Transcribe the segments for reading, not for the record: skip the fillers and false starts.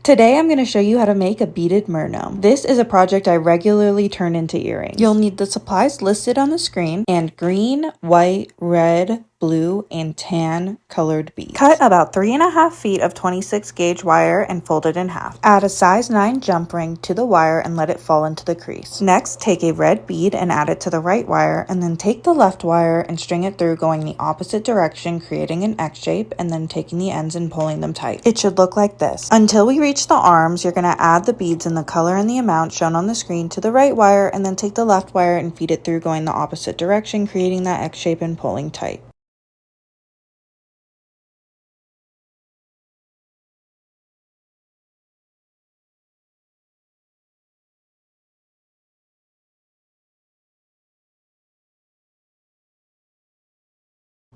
Today I'm going to show you how to make a beaded gnome. This is a project I regularly turn into earrings. You'll need the supplies listed on the screen and green, white, red, blue, and tan colored beads. Cut about 3.5 feet of 26 gauge wire and fold it in half. Add a size 9 jump ring to the wire and let it fall into the crease. Next, take a red bead and add it to the right wire, and then take the left wire and string it through going the opposite direction, creating an X shape, and then taking the ends and pulling them tight. It should look like this. Until we reach the arms, you're going to add the beads in the color and the amount shown on the screen to the right wire, and then take the left wire and feed it through going the opposite direction, creating that X shape and pulling tight.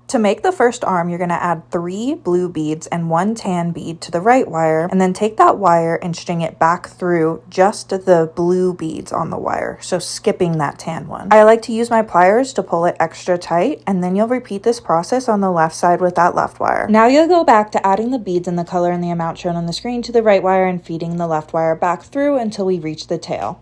To make the first arm, you're going to add 3 blue beads and 1 tan bead to the right wire, and then take that wire and string it back through just the blue beads on the wire, so skipping that tan one. I like to use my pliers to pull it extra tight, and then you'll repeat this process on the left side with that left wire. Now you'll go back to adding the beads in the color and the amount shown on the screen to the right wire and feeding the left wire back through until we reach the tail.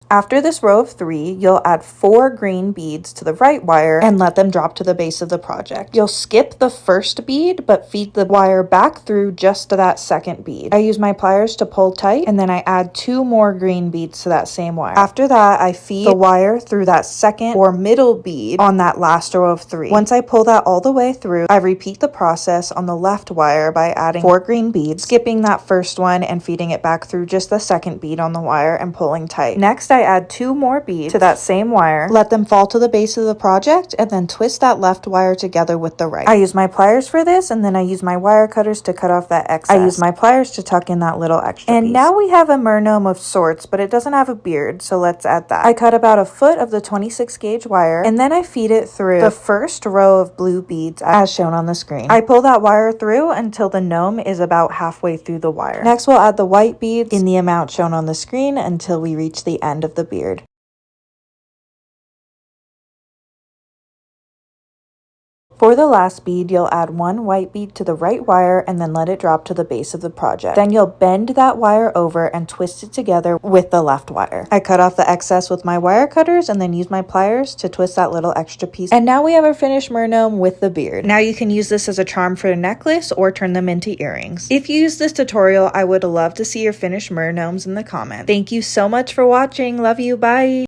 After this row of 3, you'll add 4 green beads to the right wire and let them drop to the base of the project. You'll skip the first bead, but feed the wire back through just to that second bead. I use my pliers to pull tight, and then I add 2 more green beads to that same wire. After that, I feed the wire through that second or middle bead on that last row of 3. Once I pull that all the way through, I repeat the process on the left wire by adding 4 green beads, skipping that first one and feeding it back through just the second bead on the wire and pulling tight. Next, I add 2 more beads to that same wire, let them fall to the base of the project, and then twist that left wire together with the right. I use my pliers for this, and then I use my wire cutters to cut off that excess. I use my pliers to tuck in that little extra piece. Now we have a gnome of sorts, but it doesn't have a beard, so let's add that. I cut about 1 foot of the 26 gauge wire, and then I feed it through the first row of blue beads as shown on the screen. I pull that wire through until the gnome is about halfway through the wire. Next, we'll add the white beads in the amount shown on the screen until we reach the end of the beard. For the last bead, you'll add 1 white bead to the right wire and then let it drop to the base of the project. Then you'll bend that wire over and twist it together with the left wire. I cut off the excess with my wire cutters and then use my pliers to twist that little extra piece. And now we have our finished gnome with the beard. Now you can use this as a charm for a necklace or turn them into earrings. If you use this tutorial, I would love to see your finished gnomes in the comments. Thank you so much for watching. Love you. Bye.